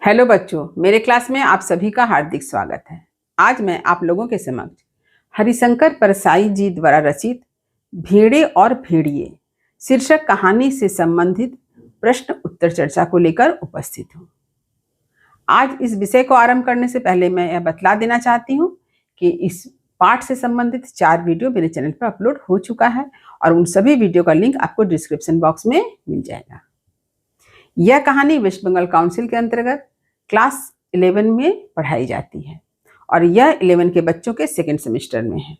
Hello बच्चों, मेरे class में आप सभी का हार्दिक स्वागत है। आज मैं आप लोगों के समक्ष हरिशंकर परसाई जी द्वारा रचित भेड़े और भेड़िए शीर्षक कहानी से संबंधित प्रश्न उत्तर चर्चा को लेकर उपस्थित हूँ। आज इस विषय को आरंभ करने से पहले मैं यह बतला देना चाहती हूँ कि इस पाठ से संबंधित 4 वीडियो मेरे चैनल पर अपलोड हो चुका है और उन सभी वीडियो का लिंक आपको डिस्क्रिप्शन बॉक्स में मिल जाएगा। यह कहानी वेस्ट बंगाल काउंसिल के अंतर्गत क्लास 11 में पढ़ाई जाती है और यह 11 के बच्चों के सेकेंड सेमेस्टर में है।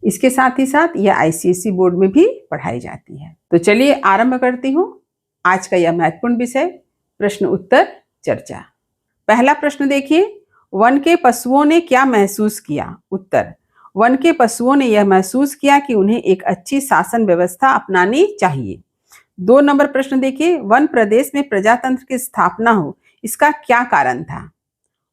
इसके साथ ही साथ यह आईसीएसई बोर्ड में भी पढ़ाई जाती है। तो चलिए आरंभ करती हूँ आज का यह महत्वपूर्ण विषय प्रश्न उत्तर चर्चा। पहला प्रश्न देखिए, वन के पशुओं ने क्या महसूस किया? उत्तर, वन के पशुओं ने यह महसूस किया कि उन्हें एक अच्छी शासन व्यवस्था अपनानी चाहिए। 2 नंबर प्रश्न देखिए, वन प्रदेश में प्रजातंत्र की स्थापना हो, इसका क्या कारण था?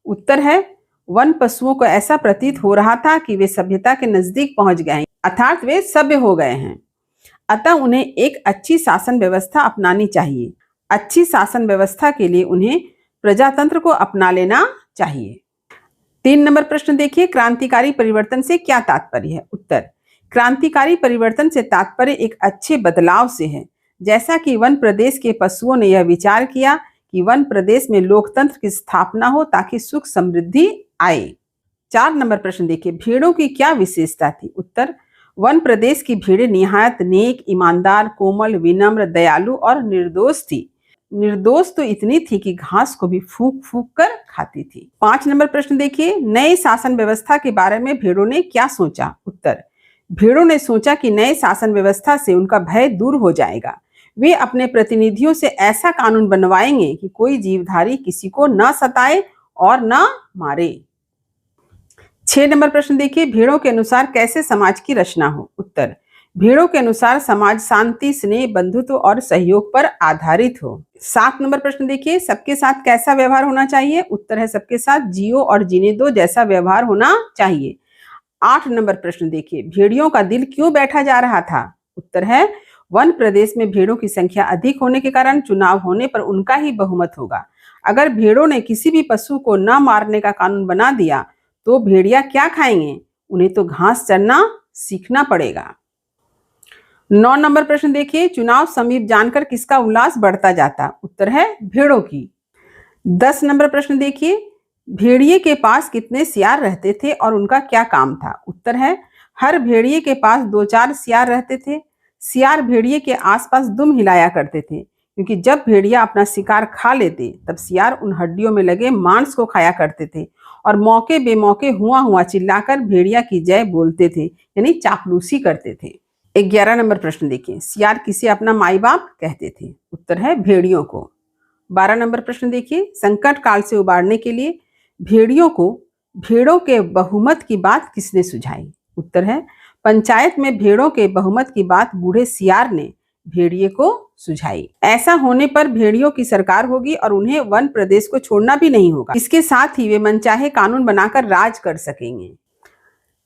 उत्तर है, वन पशुओं को ऐसा प्रतीत हो रहा था कि वे सभ्यता के नजदीक पहुंच गए हैं, अर्थात वे सभ्य हो गए हैं, अतः उन्हें एक अच्छी शासन व्यवस्था अपनानी चाहिए। अच्छी शासन व्यवस्था के लिए उन्हें प्रजातंत्र को अपना लेना चाहिए। 3 नंबर प्रश्न देखिए, क्रांतिकारी परिवर्तन से क्या तात्पर्य है? उत्तर, क्रांतिकारी परिवर्तन से तात्पर्य एक अच्छे बदलाव से है, जैसा कि वन प्रदेश के पशुओं ने यह विचार किया कि वन प्रदेश में लोकतंत्र की स्थापना हो ताकि सुख समृद्धि आए। 4 नंबर प्रश्न देखिए, भेड़ों की क्या विशेषता थी? उत्तर, वन प्रदेश की भेड़ें निहायत नेक, ईमानदार, कोमल, विनम्र, दयालु और निर्दोष थी। निर्दोष तो इतनी थी कि घास को भी फूंक फूंक कर खाती थी। 5 नंबर प्रश्न देखिए, नए शासन व्यवस्था के बारे में भेड़ों ने क्या सोचा? उत्तर, भेड़ों ने सोचा कि नए शासन व्यवस्था से उनका भय दूर हो जाएगा। वे अपने प्रतिनिधियों से ऐसा कानून बनवाएंगे कि कोई जीवधारी किसी को न सताए और न मारे। 6 नंबर प्रश्न देखिए, भेड़ों के अनुसार कैसे समाज की रचना हो? उत्तर, भेड़ों के अनुसार समाज शांति, स्नेह, बंधुत्व और सहयोग पर आधारित हो। 7 नंबर प्रश्न देखिए, सबके साथ कैसा व्यवहार होना चाहिए? उत्तर है, सबके साथ जियो और जीने दो जैसा व्यवहार होना चाहिए। 8 नंबर प्रश्न देखिए, भेड़ियों का दिल क्यों बैठा जा रहा था? उत्तर है, वन प्रदेश में भेड़ों की संख्या अधिक होने के कारण चुनाव होने पर उनका ही बहुमत होगा। अगर भेड़ों ने किसी भी पशु को न मारने का कानून बना दिया तो भेड़िया क्या खाएंगे? उन्हें तो घास चरना सीखना पड़ेगा। 9 नंबर प्रश्न देखिए, चुनाव समीप जानकर किसका उल्लास बढ़ता जाता? उत्तर है, भेड़ों की। 10 नंबर प्रश्न देखिए, भेड़िए के पास कितने सियार रहते थे और उनका क्या काम था? उत्तर है, हर भेड़िए के पास 2-4 सियार रहते थे। सियार भेड़िए के आसपास दुम हिलाया करते थे, क्योंकि जब भेड़िया अपना शिकार खा लेते तब सियार उन हड्डियों में लगे मांस को खाया करते थे और मौके बेमौके हुआ हुआ चिल्लाकर भेड़िया की जय बोलते थे, यानी चापलूसी करते थे। 11 नंबर प्रश्न देखिए, सियार किसे अपना माई बाप कहते थे? उत्तर है, भेड़ियों को। 12 नंबर प्रश्न देखिए, संकट काल से उबारने के लिए भेड़ियों को भेड़ों के बहुमत की बात किसने सुझाई? उत्तर है, पंचायत में भेड़ों के बहुमत की बात बूढ़े सियार ने भेड़िए को सुझाई। ऐसा होने पर भेड़ियों की सरकार होगी और उन्हें वन प्रदेश को छोड़ना भी नहीं होगा। इसके साथ ही वे मनचाहे कानून बनाकर राज कर सकेंगे।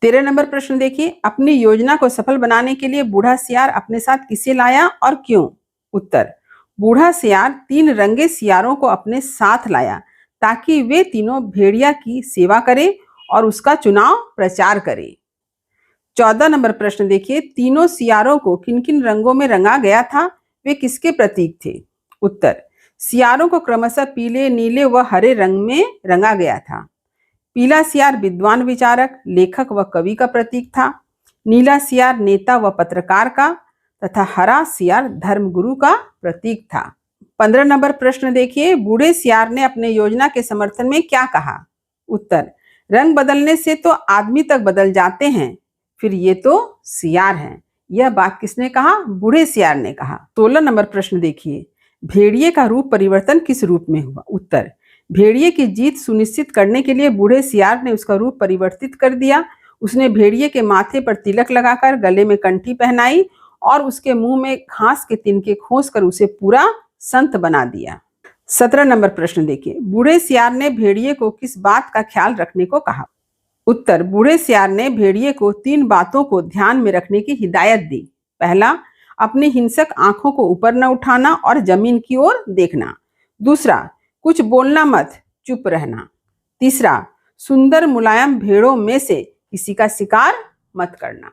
13 नंबर प्रश्न देखिए, अपनी योजना को सफल बनाने के लिए बूढ़ा सियार अपने साथ किसे लाया और क्यों? उत्तर, बूढ़ा सियार 3 रंगे सियारों को अपने साथ लाया ताकि वे तीनों भेड़िया की सेवा करें और उसका चुनाव प्रचार करें। 14 नंबर प्रश्न देखिए, तीनों सियारों को किन किन रंगों में रंगा गया था? वे किसके प्रतीक थे? उत्तर, सियारों को क्रमशः पीले, नीले व हरे रंग में रंगा गया था। पीला सियार विद्वान, विचारक, लेखक व कवि का प्रतीक था। नीला सियार नेता व पत्रकार का तथा हरा सियार धर्मगुरु का प्रतीक था। 15 नंबर प्रश्न देखिए, बूढ़े सियार ने अपने योजना के समर्थन में क्या कहा? उत्तर, रंग बदलने से तो आदमी तक बदल जाते हैं, फिर ये तो सियार हैं। यह बात किसने कहा? बूढ़े सियार ने कहा। 16 नंबर प्रश्न देखिए, भेड़िए का रूप परिवर्तन किस रूप में हुआ? उत्तर, भेड़िए की जीत सुनिश्चित करने के लिए बूढ़े सियार ने उसका रूप परिवर्तित कर दिया। उसने भेड़िए के माथे पर तिलक लगाकर गले में कंठी पहनाई और उसके मुंह में घास के तिनके खोस कर उसे पूरा संत बना दिया। 17 नंबर प्रश्न देखिए, बूढ़े सियार ने भेड़िए को किस बात का ख्याल रखने को कहा? उत्तर, बूढ़े सियार ने भेड़िए को 3 बातों को ध्यान में रखने की हिदायत दी। पहला, अपनी हिंसक आंखों को ऊपर न उठाना और जमीन की ओर देखना। दूसरा, कुछ बोलना मत, चुप रहना। तीसरा, सुंदर मुलायम भेड़ों में से किसी का शिकार मत करना।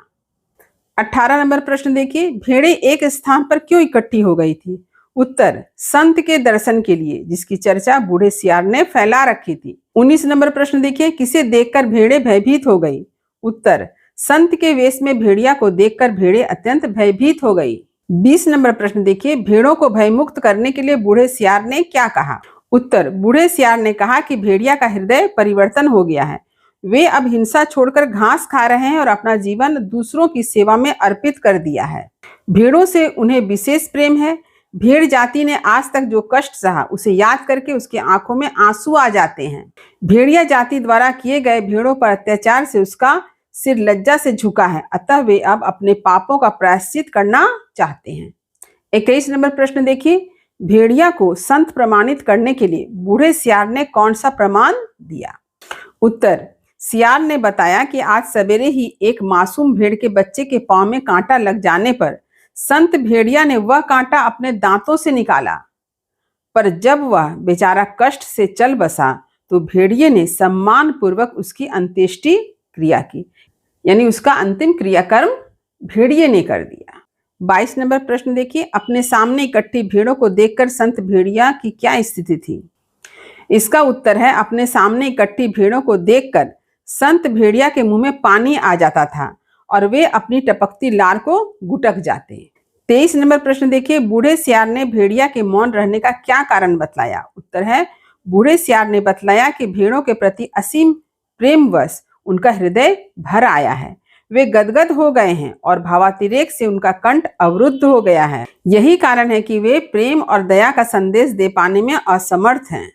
18 नंबर प्रश्न देखिए, भेड़ें एक स्थान पर क्यों इकट्ठी हो गई थी? उत्तर, संत के दर्शन के लिए, जिसकी चर्चा बूढ़े सियार ने फैला रखी थी। 19 नंबर प्रश्न देखिए, किसे देखकर भेड़ें भयभीत हो गई? उत्तर, संत के वेश में भेड़िया को देखकर भेड़ें अत्यंत भयभीत हो गई। 20 नंबर प्रश्न देखिए, भेड़ों को भयमुक्त करने के लिए बूढ़े सियार ने क्या कहा? उत्तर, बूढ़े सियार ने कहा कि भेड़िया का हृदय परिवर्तन हो गया है, वे अब हिंसा छोड़कर घास खा रहे हैं और अपना जीवन दूसरों की सेवा में अर्पित कर दिया है। भेड़ों से उन्हें विशेष प्रेम है। भेड़ जाति ने आज तक जो कष्ट सहा उसे याद करके उसकी आंखों में आंसू आ जाते हैं। भेड़िया जाति द्वारा किए गए भेड़ों पर अत्याचार से उसका सिर लज्जा से झुका है, अतः वे अब अपने पापों का प्रायश्चित करना चाहते हैं। 21 नंबर प्रश्न देखिए, भेड़िया को संत प्रमाणित करने के लिए बूढ़े सियार ने कौन सा प्रमाण दिया? उत्तर, सियार ने बताया कि आज सवेरे ही एक मासूम भेड़ के बच्चे के पांव में कांटा लग जाने पर संत भेड़िया ने वह कांटा अपने दांतों से निकाला, पर जब वह बेचारा कष्ट से चल बसा तो भेड़िए ने सम्मान पूर्वक उसकी अंत्येष्टि क्रिया की, यानी उसका अंतिम क्रियाकर्म भेड़िए ने कर दिया। 22 नंबर प्रश्न देखिए, अपने सामने इकट्ठी भेड़ों को देखकर संत भेड़िया की क्या स्थिति थी? इसका उत्तर है, अपने सामने इकट्ठी भेड़ों को देखकर संत भेड़िया के मुंह में पानी आ जाता था और वे अपनी टपकती लार को गुटक जाते। 23 नंबर प्रश्न देखिए, बूढ़े सियार ने भेड़िया के मौन रहने का क्या कारण बतलाया? उत्तर है, बूढ़े सियार ने बतलाया कि भेड़ों के प्रति असीम प्रेमवश उनका हृदय भर आया है, वे गदगद हो गए हैं और भावातिरेक से उनका कंठ अवरुद्ध हो गया है। यही कारण है कि वे प्रेम और दया का संदेश दे पाने में असमर्थ हैं।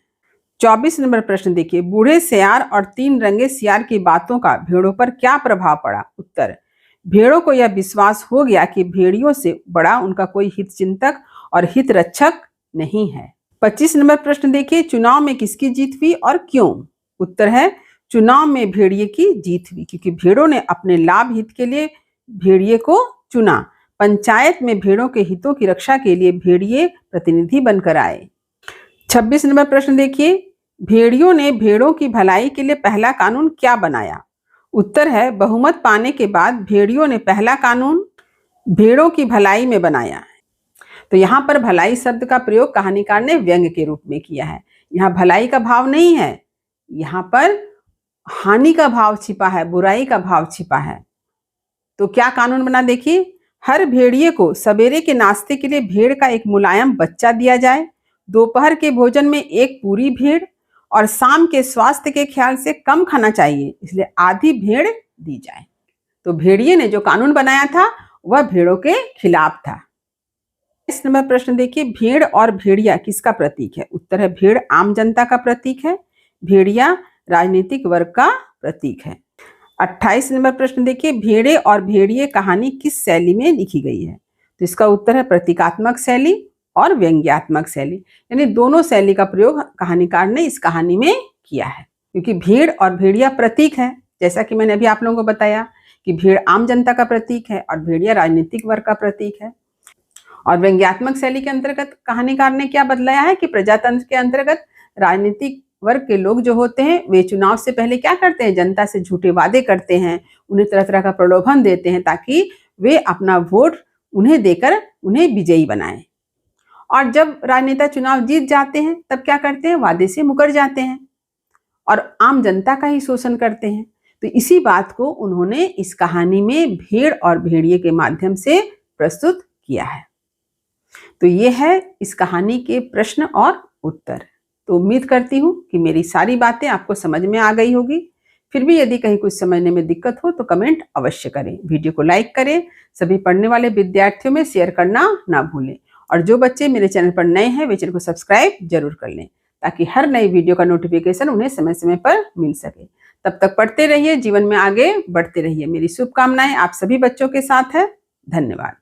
24 नंबर प्रश्न देखिए, बूढ़े सियार और 3 रंगे सियार की बातों का भेड़ों पर क्या प्रभाव पड़ा? उत्तर, भेड़ों को यह विश्वास हो गया कि भेड़ियों से बड़ा उनका कोई हित चिंतक और हित रक्षक नहीं है। 25 नंबर प्रश्न देखिए, चुनाव में किसकी जीत हुई और क्यों? उत्तर है, चुनाव में भेड़िए की जीत हुई, क्योंकि भेड़ों ने अपने लाभ हित के लिए भेड़िए को चुना। पंचायत में भेड़ों के हितों की रक्षा के लिए भेड़िए प्रतिनिधि बनकर आए। 26 नंबर प्रश्न देखिए, भेड़ियों ने भेड़ों की भलाई के लिए पहला कानून क्या बनाया? उत्तर है, बहुमत पाने के बाद भेड़ियों ने पहला कानून भेड़ों की भलाई में बनाया। तो यहाँ पर भलाई शब्द का प्रयोग कहानीकार ने व्यंग्य के रूप में किया है। यहाँ भलाई का भाव नहीं है, यहाँ पर हानि का भाव छिपा है, बुराई का भाव छिपा है। तो क्या कानून बना देखिए, हर भेड़िए को सवेरे के नाश्ते के लिए भेड़ का एक मुलायम बच्चा दिया जाए, दोपहर के भोजन में एक पूरी भेड़ और शाम के स्वास्थ्य के ख्याल से कम खाना चाहिए, इसलिए आधी भेड़ दी जाए। तो भेड़िए ने जो कानून बनाया था वह भेड़ों के खिलाफ था। इस नंबर प्रश्न देखिए, भेड़ और भेड़िया किसका प्रतीक है? उत्तर है, भेड़ आम जनता का प्रतीक है, भेड़िया राजनीतिक वर्ग का प्रतीक है। 28 नंबर प्रश्न देखिए, भेड़े और भेड़िए कहानी किस शैली में लिखी गई है? तो इसका उत्तर है, प्रतीकात्मक शैली और व्यंग्यात्मक शैली, यानी दोनों शैली का प्रयोग कहानीकार ने इस कहानी में किया है। क्योंकि भेड़ और भेड़िया प्रतीक है, जैसा कि मैंने अभी आप लोगों को बताया कि भेड़ आम जनता का प्रतीक है और भेड़िया राजनीतिक वर्ग का प्रतीक है। और व्यंग्यात्मक शैली के अंतर्गत कहानीकार ने क्या बदलाया है कि प्रजातंत्र के अंतर्गत राजनीतिक वर्ग के लोग जो होते हैं वे चुनाव से पहले क्या करते हैं, जनता से झूठे वादे करते हैं, उन्हें तरह तरह का प्रलोभन देते हैं ताकि वे अपना वोट उन्हें देकर उन्हें विजयी बनाएं। और जब राजनेता चुनाव जीत जाते हैं तब क्या करते हैं, वादे से मुकर जाते हैं और आम जनता का ही शोषण करते हैं। तो इसी बात को उन्होंने इस कहानी में भेड़ और भेड़िए के माध्यम से प्रस्तुत किया है। तो ये है इस कहानी के प्रश्न और उत्तर। तो उम्मीद करती हूँ कि मेरी सारी बातें आपको समझ में आ गई होगी। फिर भी यदि कहीं कुछ समझने में दिक्कत हो तो कमेंट अवश्य करें, वीडियो को लाइक करें, सभी पढ़ने वाले विद्यार्थियों में शेयर करना ना भूलें और जो बच्चे मेरे चैनल पर नए हैं वे चैनल को सब्सक्राइब जरूर कर लें ताकि हर नई वीडियो का नोटिफिकेशन उन्हें समय समय पर मिल सके। तब तक पढ़ते रहिए, जीवन में आगे बढ़ते रहिए। मेरी शुभकामनाएं आप सभी बच्चों के साथ है। धन्यवाद।